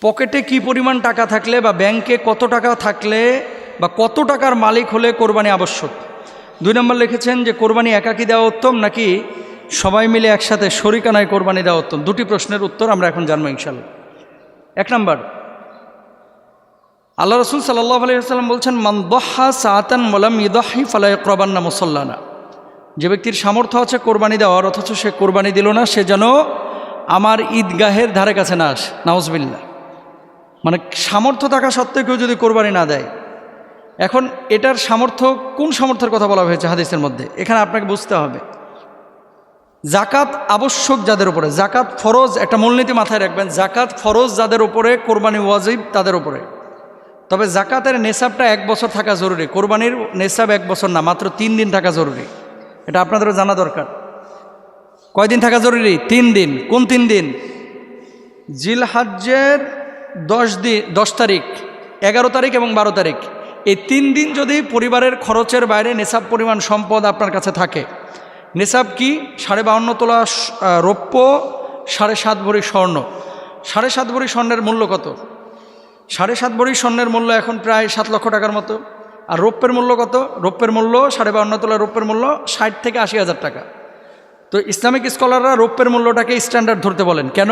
পকেটে কি পরিমাণ টাকা থাকলে বা ব্যাংকে কত টাকা থাকলে বা কত টাকার মালিক হলে কোরবানি আবশ্যক। 2 নম্বর লিখেছেন যে কোরবানি একাকী দেওয়া উত্তম নাকি সবাই মিলে একসাথে শরিকানায় কোরবানি দেওয়া উত্তম। 2টি প্রশ্নের উত্তর আমরা এখন জানবো ইনশাআল্লাহ। 1 নম্বর, আল্লাহ রসুল সাল্লাল্লাহু আলাইহি ওয়াসাল্লাম বলছেন, মান দহা সাআতান ওয়ালাম ইউদহি ফালা ইয়াকরাবান্না মুসাল্লানা। যে ব্যক্তির সামর্থ্য আছে কোরবানি দেওয়ার, অথচ সে কোরবানি দিল না, সে যেন আমার ঈদগাহের ধারে কাছে না আসে। নাউজুবিল্লাহ। মানে সামর্থ্য থাকা সত্ত্বেও কেউ যদি কোরবানি না দেয়, এখন এটার সামর্থ্য, কোন সামর্থ্যের কথা বলা হয়েছে হাদিসের মধ্যে, এখানে আপনাকে বুঝতে হবে। জাকাত আবশ্যক যাদের উপরে, জাকাত ফরজ, একটা মূলনীতি মাথায় রাখবেন, জাকাত ফরজ যাদের উপরে, কোরবানি ওয়াজিব তাদের উপরে। তবে জাকাতের নেশাবটা 1 বছর থাকা জরুরি। কোরবানির নেশাব 1 বছর না, মাত্র 3 দিন থাকা জরুরি। এটা আপনাদেরও জানা দরকার। কয়দিন থাকা জরুরি? 3 দিন। কোন 3 দিন? জিলহজ্জের 10 তারিখ, 11 তারিখ এবং 12 তারিখ। এই 3 দিন যদি পরিবারের খরচের বাইরে নেশাব পরিমাণ সম্পদ আপনার কাছে থাকে। নেশাব কি? 52.5 তোলা রৌপ্য, 7.5 ভরি স্বর্ণ। 7.5 ভরি স্বর্ণের মূল্য কত? 7.5 ভরি স্বর্ণের মূল্য এখন প্রায় 7 লক্ষ টাকার মতো। আর রৌপ্যের মূল্য কত? রৌপ্যের মূল্য 52.5 তোলা রৌপ্যের মূল্য 60 থেকে 80 হাজার টাকা। তো ইসলামিক স্কলাররা রৌপ্যের মূল্যটাকে স্ট্যান্ডার্ড ধরতে বলেন। কেন?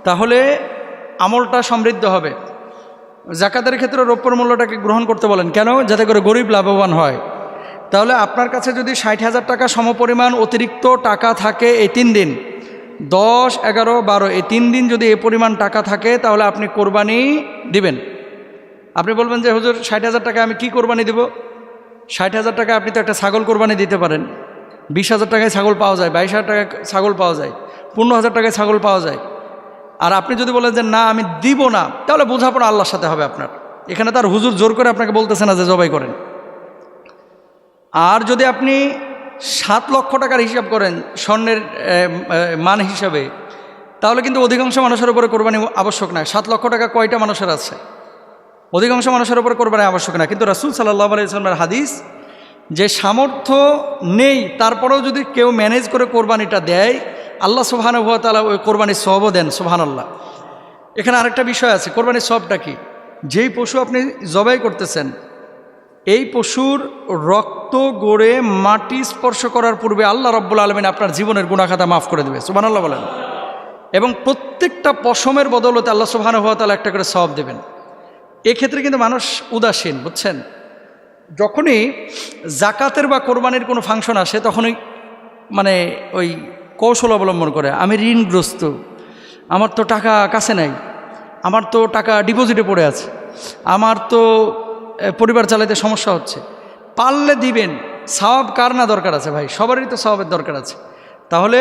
তাহলে আমলটা সমৃদ্ধ হবে। জাকাতের ক্ষেত্রে রৌপ্যের মূল্যটাকে গ্রহণ করতে বলেন। কেন? যাতে করে গরিব লাভবান হয়। তাহলে আপনার কাছে যদি 60,000 টাকা সমপরিমাণ অতিরিক্ত টাকা থাকে এই 3 দিন, 10, 11, 12, এই 3 দিন যদি এই পরিমাণ টাকা থাকে, তাহলে আপনি কোরবানি দিবেন। আপনি বলবেন যে হুজুর 60,000 টাকা আমি কি কোরবানি দেব? 60,000 টাকা আপনি তো একটা ছাগল কোরবানি দিতে পারেন। 20,000 টাকায় ছাগল পাওয়া যায়, 22,000 টাকায় ছাগল পাওয়া যায়, 15,000 টাকায় ছাগল পাওয়া যায়। আর আপনি যদি বলেন যে না আমি দিব না, তাহলে বোঝাপড়া আল্লাহর সাথে হবে আপনার। এখানে তার হুজুর জোর করে আপনাকে বলতেছে না যে জবাই করেন। আর যদি আপনি 7 লক্ষ টাকার হিসাব করেন স্বর্ণের মান হিসাবে, তাহলে কিন্তু অধিকাংশ মানুষের উপরে কোরবানি আবশ্যক না। 7 লক্ষ টাকা কয়টা মানুষের আছে? অধিকাংশ মানুষের উপরে কোরবানি আবশ্যক না। কিন্তু রাসূল সাল্লাল্লাহু আলাইহি ওয়াসাল্লামের হাদিস, যে সামর্থ্য নেই তারপরেও যদি কেউ ম্যানেজ করে কোরবানিটা দেয়, আল্লাহ সুবহানাহু ওয়া তাআলা ওই কোরবানির সওয়াবও দেন। সুবহানাল্লাহ। এখানে আরেকটা বিষয় আছে, কোরবানির সওয়াবটা কি? যেই পশু আপনি জবাই করতেছেন, এই পশুর রক্ত গড়ে মাটি স্পর্শ করার পূর্বে আল্লাহ রাব্বুল আলামিন আপনার জীবনের গুনাহ খাতা মাফ করে দেবে। সুবহানাল্লাহ বলেন। এবং প্রত্যেকটা পশমের বদৌলতে আল্লাহ সুবহানাহু ওয়া তাআলা একটা করে সওয়াব দেবেন। এক্ষেত্রে কিন্তু মানুষ উদাসীন, বুঝছেন? যখনই জাকাতের বা কোরবানির কোনো ফাংশন আসে, তখনই মানে ওই কৌশল অবলম্বন করে, আমি ঋণগ্রস্ত, আমার তো টাকা কাছে নাই, আমার তো টাকা ডিপোজিটে পড়ে আছে, আমার তো পরিবার চালাইতে সমস্যা হচ্ছে, পারলে দিবেন। সওয়াব কার না দরকার আছে ভাই? সবারই তো সওয়াবের দরকার আছে। তাহলে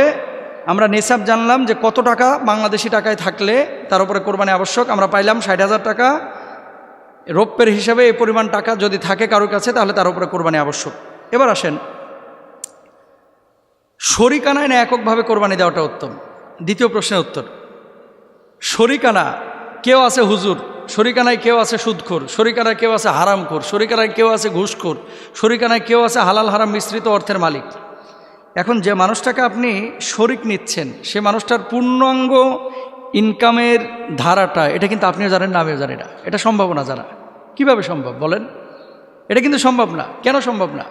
আমরা নেশাব জানলাম যে কত টাকা বাংলাদেশি টাকায় থাকলে তার উপরে কোরবানি আবশ্যক। আমরা পাইলাম 60,000 টাকা রৌপ্যের হিসাবে এই পরিমাণ টাকা যদি থাকে কারোর কাছে, তাহলে তার উপরে কোরবানি আবশ্যক। এবার আসেন, শরিকানায় না এককভাবে কোরবানি দেওয়াটা উত্তম? দ্বিতীয় প্রশ্নের উত্তর, শরিকানা কেউ আছে হুজুর, শরিকানায় কেউ আছে সুদখোর, শরিকানায় কেউ আছে হারামখোর, শরিকানায় কেউ আছে ঘুষখোর, শরিকানায় কেউ আছে হালাল হারাম মিশ্রিত অর্থের মালিক। এখন যে মানুষটাকে আপনি শরিক নিচ্ছেন, সে মানুষটার পূর্ণাঙ্গ ইনকামের ধারাটা, এটা কিন্তু আপনিও জানেন না, আমিও জানি না। এটা সম্ভব না জানা। কিভাবে সম্ভব বলেন? এটা কিন্তু সম্ভব না। কেন সম্ভব না?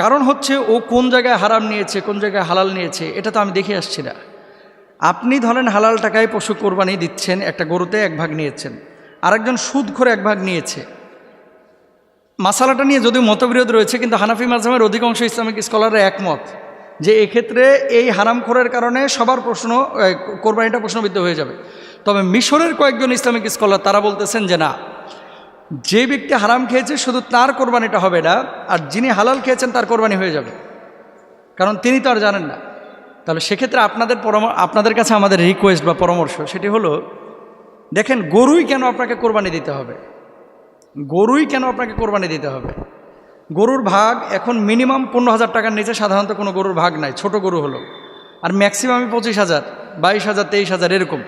কারণ হচ্ছে ও কোন জায়গায় হারাম নিয়েছে, কোন জায়গায় হালাল নিয়েছে, এটা তো আমি দেখে আসছি না। আপনি ধরেন হালাল টাকায় পশু কোরবানি দিচ্ছেন, একটা গরুতে 1 ভাগ নিয়েছেন, আরেকজন সুদখোর 1 ভাগ নিয়েছে। মাসালাটা নিয়ে যদিও মতবিরোধ রয়েছে, কিন্তু হানাফি মাযহাবের অধিকাংশ ইসলামিক স্কলাররা একমত যে এক্ষেত্রে এই হারামখোরের কারণে সবার কোরবানিটা প্রশ্নবিদ্ধ হয়ে যাবে। তবে মিশরের কয়েকজন ইসলামিক স্কলার তারা বলতেছেন যে না, যে ব্যক্তি হারাম খেয়েছে শুধু তার কোরবানিটা হবে না, আর যিনি হালাল খেয়েছেন তার কোরবানি হয়ে যাবে, কারণ তিনি তো আর জানেন না। তাহলে সেক্ষেত্রে আপনাদের কাছে আমাদের রিকোয়েস্ট বা পরামর্শ, সেটি হলো, দেখেন গরুই কেন আপনাকে কোরবানি দিতে হবে? গরুই কেন আপনাকে কোরবানি দিতে হবে? গরুর ভাগ এখন মিনিমাম 15,000 টাকার নিচে সাধারণত কোনো গরুর ভাগ নাই, ছোট গরু হলো। আর ম্যাক্সিমামই 25,000, 22,000, 23,000 এরকম।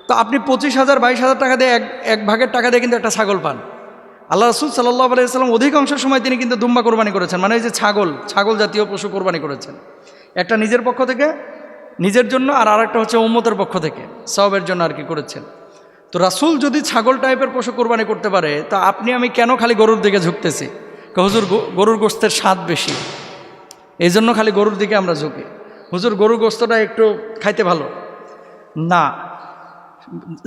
তো আপনি 25,000, 22,000 টাকা দিয়ে এক ভাগের টাকা দিয়ে কিন্তু একটা ছাগল পান। আল্লাহ রাসূল সাল্লাল্লাহু আলাইহি ওয়াসাল্লাম অধিকাংশ সময় তিনি কিন্তু দুম্বা কোরবানি করেছেন, মানে এই যে ছাগল জাতীয় পশু কোরবানি করেছেন। একটা নিজের পক্ষ থেকে, নিজের জন্য, আর আরেকটা হচ্ছে উম্মতের পক্ষ থেকে সওয়াবের জন্য আর কি করেছেন। তো রাসূল যদি ছাগল টাইপের পশু কোরবানি করতে পারে, তা আপনি আমি কেন খালি গরুর দিকে ঝুঁকতেছি? হুজুর গরুর গোশতের স্বাদ বেশি, এই জন্য খালি গরুর দিকে আমরা ঝুঁকি। হুজুর গরুর গোশতটা একটু খাইতে ভালো না,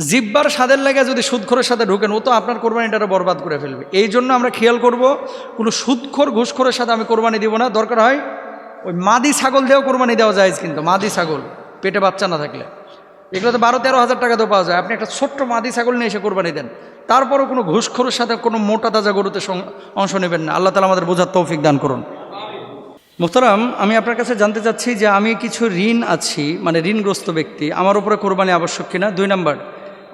জিব্বার স্বাদের লাগে যদি সুদখোরের সাথে ঢুকেন, ও তো আপনার কোরবানিটা বরবাদ করে ফেলবে। এই জন্য আমরা খেয়াল করব, কোনো সুদখোর ঘুষখোরের সাথে আমি কোরবানি দিব না। দরকার হয় ওই মাদি ছাগল দিয়েও কোরবানি দেওয়া যায়, কিন্তু মাদি ছাগল পেটে বাচ্চা না থাকলে, এগুলো তো 12-13 হাজার টাকা তো পাওয়া যায়। আপনি একটা ছোট্ট মাদি ছাগল নিয়ে এসে কোরবানি দেন, তারপরও কোনো ঘুষখোরের সাথে কোনো মোটা তাজা গরুতে অংশ নেবেন না। আল্লাহ তাআলা আমাদের বোঝার তৌফিক দান করুন। মোহতারাম, আমি আপনার কাছে জানতে চাচ্ছি যে আমি কিছু ঋণ আছি, মানে ঋণগ্রস্ত ব্যক্তি, আমার উপরে কোরবানি আবশ্যক কিনা। 2 নাম্বার,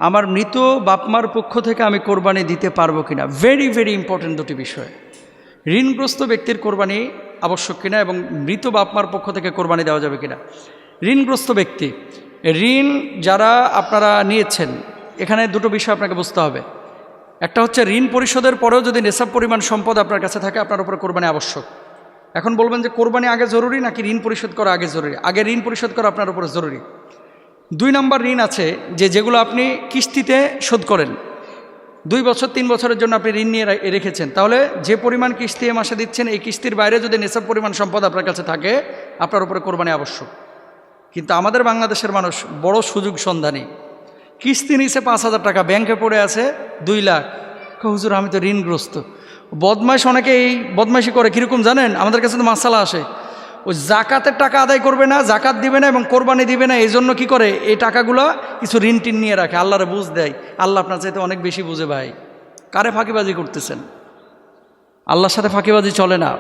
আমার মৃত বাপমার পক্ষ থেকে আমি কোরবানি দিতে পারবো কিনা। ভেরি ভেরি ইম্পর্টেন্ট দুটি বিষয়। ঋণগ্রস্ত ব্যক্তির কোরবানি আবশ্যক কিনা এবং মৃত বাপমার পক্ষ থেকে কোরবানি দেওয়া যাবে কিনা। ঋণগ্রস্ত ব্যক্তি, ঋণ যারা আপনারা নিয়েছেন, এখানে দুটো বিষয় আপনাকে বুঝতে হবে। একটা হচ্ছে ঋণ পরিশোধের পরেও যদি নেশাব পরিমাণ সম্পদ আপনার কাছে থাকে, আপনার উপরে কোরবানি আবশ্যক। এখন বলবেন যে কোরবানি আগে জরুরি নাকি ঋণ পরিশোধ করা আগে জরুরি? আগে ঋণ পরিশোধ করা আপনার উপরে জরুরি। 2 নাম্বার ঋণ আছে যেগুলো আপনি কিস্তিতে শোধ করেন, 2 বছর 3 বছরের জন্য আপনি ঋণ নিয়ে রেখেছেন, তাহলে যে পরিমাণ কিস্তি এ মাসে দিচ্ছেন, এই কিস্তির বাইরে যদি নেশাব পরিমাণ সম্পদ আপনার কাছে থাকে, আপনার উপরে কোরবানি আবশ্যক। কিন্তু আমাদের বাংলাদেশের মানুষ বড় সুযোগ সন্ধানী, কিস্তি নিচে 5,000 টাকা, ব্যাংকে পড়ে আছে 2 লাখ। হুজুর আমি তো ঋণগ্রস্ত। বদমাইশ অনেকে এই বদমাইশি করে, কীরকম জানেন? আমাদের কাছে তো মাসালা আসে, ওই জাকাতের টাকা আদায় করবে না, জাকাত দিবে না এবং কোরবানি দিবে না, এই জন্য কী করে, এই টাকাগুলো কিছু ঋণ টিন নিয়ে রাখে, আল্লাহরে বুঝ দেয়। আল্লাহ আপনার চাইতে অনেক বেশি বুঝে ভাই। কারে ফাঁকিবাজি করতেছেন? আল্লাহর সাথে ফাঁকিবাজি চলে না।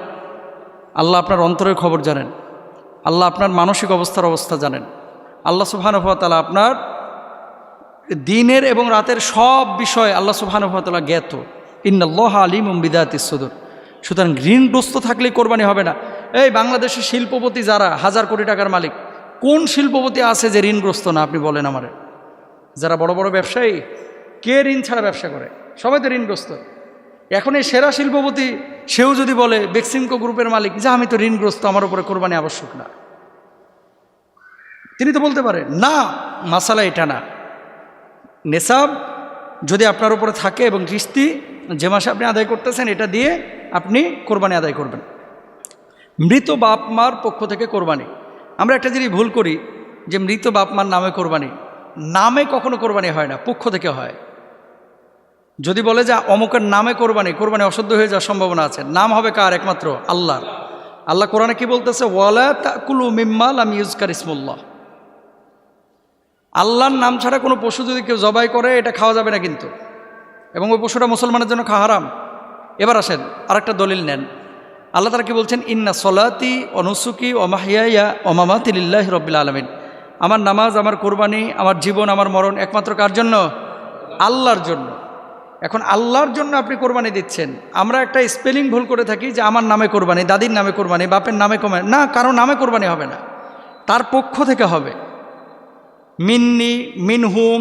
আল্লাহ আপনার অন্তরের খবর জানেন, আল্লাহ আপনার মানসিক অবস্থা জানেন। আল্লাহ সুবহানাহু ওয়া তাআলা আপনার দিনের এবং রাতের সব বিষয় আল্লাহ সুবহানাহু ওয়া তাআলা জ্ঞাত। ইন্নাল্লাহা আলিমুম বিযাতিস সুদূর। সুতরাং ঋণগ্রস্ত থাকলেই কোরবানি হবে না। এই বাংলাদেশের শিল্পপতি যারা 1000 কোটি টাকার মালিক, কোন শিল্পপতি আছে যে ঋণগ্রস্ত না? আপনি বলেন আমারে। যারা বড় বড় ব্যবসায়ী, কে ঋণ ছাড়া ব্যবসা করে? সবাই তো ঋণগ্রস্ত। এখন এই সেরা শিল্পপতি, সেও যদি বলে, বেক্সিমকো গ্রুপের মালিক, যে আমি তো ঋণগ্রস্ত, আমার উপরে কোরবানি আবশ্যক না, তিনি তো বলতে পারে না। মাসালা এটা না। নেশাব যদি আপনার উপরে থাকে এবং কিস্তি যে মাসে আপনি আদায় করতেছেন, এটা দিয়ে আপনি কোরবানি আদায় করবেন। মৃত বাপ মার পক্ষ থেকে কোরবানি, আমরা একটা জিনিস ভুল করি যে মৃত বাপ মার নামে কোরবানি। নামে কখনো কোরবানি হয় না, পক্ষ থেকে হয়। যদি বলে যে অমুকের নামে কোরবানি, কোরবানি অশুদ্ধ হয়ে যাওয়ার সম্ভাবনা আছে। নাম হবে কার? একমাত্র আল্লাহর। আল্লাহ কোরআনে কি বলতেছে? ওয়ালা তাকুলু মিম্মা লাম ইউজকার ইসমুল্লাহ। আল্লাহর নাম ছাড়া কোনো পশু যদি কেউ জবাই করে, এটা খাওয়া যাবে না কিন্তু, এবং ওই পশুটা মুসলমানের জন্য খাওয়া হারাম। এবার আসেন আরেকটা দলিল নেন। আল্লাহ তাআলা কি বলছেন? ইন্না সলাতি ও নুসুকি ও মাহিয়া ও মামাতি লিল্লাহি রাব্বিল আলামিন। আমার নামাজ, আমার কোরবানি, আমার জীবন, আমার মরণ একমাত্র কার জন্য? আল্লাহর জন্য। এখন আল্লাহর জন্য আপনি কোরবানি দিচ্ছেন। আমরা একটা স্পেলিং ভুল করে থাকি যে আমার নামে কোরবানি, দাদির নামে কোরবানি, বাপের নামে কোরবানি। না, কারো নামে কোরবানি হবে না, তার পক্ষ থেকে হবে। মিন্নি, মিনহুম,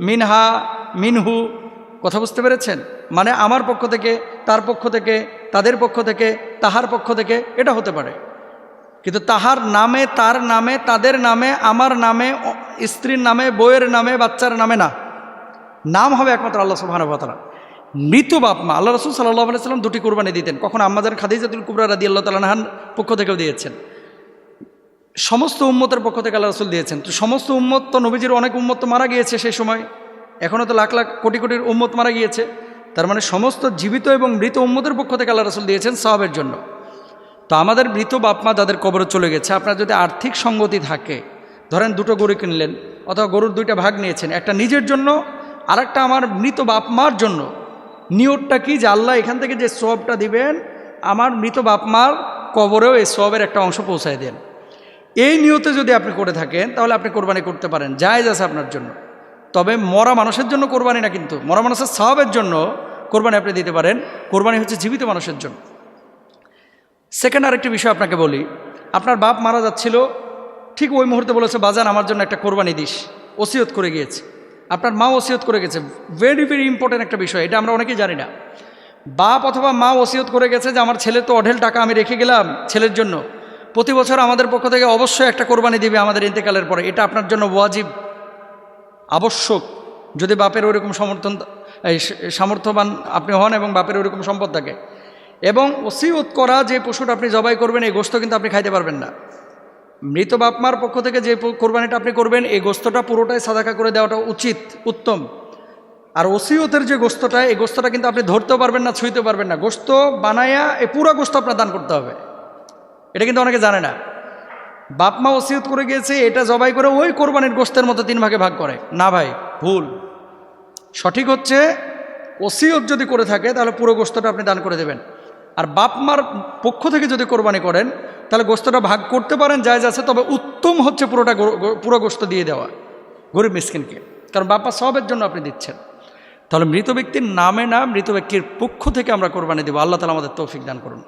মিনহা, মিনহু, কথা বুঝতে পেরেছেন? মানে আমার পক্ষ থেকে, তার পক্ষ থেকে, তাদের পক্ষ থেকে, তাহার পক্ষ থেকে, এটা হতে পারে। কিন্তু তাহার নামে, তার নামে, তাদের নামে, আমার নামে, স্ত্রীর নামে, বউয়ের নামে, বাচ্চার নামে না। নাম হবে একমাত্র আল্লাহ সুবহানাহু ওয়া তাআলা। মৃত বাপ মা, আল্লাহ রাসূল সাল্লাল্লাহু আলাইহি ওয়াসাল্লাম 2টি কোরবানি দিতেন। কখন আম্মাজান খাদিজাতুল কুবরা রাদিয়াল্লাহু তাআলা আনহার পক্ষ থেকেও দিয়েছেন, সমস্ত উম্মতের পক্ষ থেকে আল্লাহ রাসূল দিয়েছেন। তো সমস্ত উম্মত তো, নবীজির অনেক উম্মত তো মারা গিয়েছে সেই সময়, এখনও তো লাখ লাখ কোটি কোটির উম্মত মারা গিয়েছে। তার মানে সমস্ত জীবিত এবং মৃত উম্মতের পক্ষ থেকে আল্লাহ রাসূল দিয়েছেন সওয়াবের জন্য। তো আমাদের মৃত বাপ মা যাদের কবরে চলে গেছে, আপনার যদি আর্থিক সঙ্গতি থাকে, ধরেন 2টো গরু কিনলেন, অথবা গরুর 2টা ভাগ নিয়েছেন, একটা নিজের জন্য আর একটা আমার মৃত বাপ মার জন্য। নিয়তটা কি? যে আল্লাহ এখান থেকে যে সওয়াবটা দিবেন, আমার মৃত বাপ মার কবরেও এই সওয়াবের একটা অংশ পৌঁছায় দেন। এই নিয়তে যদি আপনি করে থাকেন, তাহলে আপনি কোরবানি করতে পারেন, জায়েজ আছে আপনার জন্য। তবে মরা মানুষের জন্য কোরবানি না, কিন্তু মরা মানুষের সওয়াবের জন্য কোরবানি আপনি দিতে পারেন। কোরবানি হচ্ছে জীবিত মানুষের জন্য। সেকেন্ড আরেকটি বিষয় আপনাকে বলি, আপনার বাপ মারা যাচ্ছিল, ঠিক ওই মুহূর্তে বলেছে, বাজান আমার জন্য একটা কোরবানি দিস, ওসিয়ত করে গিয়েছে। আপনার মা ওসিয়ত করে গেছে। ভেরি ভেরি ইম্পর্টেন্ট একটা বিষয়, এটা আমরা অনেকেই জানি না। বাপ অথবা মা ওসিয়ত করে গেছে যে আমার ছেলে তো অঢেল টাকা আমি রেখে গেলাম ছেলের জন্য, প্রতি বছর আমাদের পক্ষ থেকে অবশ্যই একটা কোরবানি দিবে আমাদের ইন্তেকালের পরে। এটা আপনার জন্য ওয়াজিব, আবশ্যক। যদি বাপের ওইরকম সামর্থ্যবান আপনি হন এবং বাপের ওইরকম সম্পদ থাকে। এবং ওসিয়ত করা যে পশুটা আপনি জবাই করবেন এই গোশত কিন্তু আপনি খাইতে পারবেন না। মৃত বাপমার পক্ষ থেকে যে কোরবানিটা আপনি করবেন এই গোশতটা পুরোটাই সাদাকা করে দেওয়াটা উচিত, উত্তম। আর ওসিয়তের যে গোশতটা এই গোশতটা কিন্তু আপনি ধরতেও পারবেন না, ছুঁইতেও পারবেন না। গোশত বানায়া এই পুরো গোশত আপনার দান করতে হবে। এটা কিন্তু অনেকে জানে না। বাপমা ওসিয়ত করে গিয়েছে এটা জবাই করে ওই কোরবানির গোশতের মতো 3 ভাগে ভাগ করে না ভাই, ভুল। সঠিক হচ্ছে ওসিয়ত যদি করে থাকে তাহলে পুরো গোশতটা আপনি দান করে দেবেন। আর বাপমার পক্ষ থেকে যদি কোরবানি করেন তাহলে গোশতটা ভাগ করতে পারেন, জায়েজ আছে, তবে উত্তম হচ্ছে পুরো গোশত দিয়ে দেওয়া গরিব মিসকিনকে, কারণ বাপমা সবের জন্য আপনি দিচ্ছেন। তাহলে মৃত ব্যক্তির নামে না, মৃত ব্যক্তির পক্ষ থেকে আমরা কোরবানি দেবো। আল্লাহ তাআলা আমাদের তৌফিক দান করুন।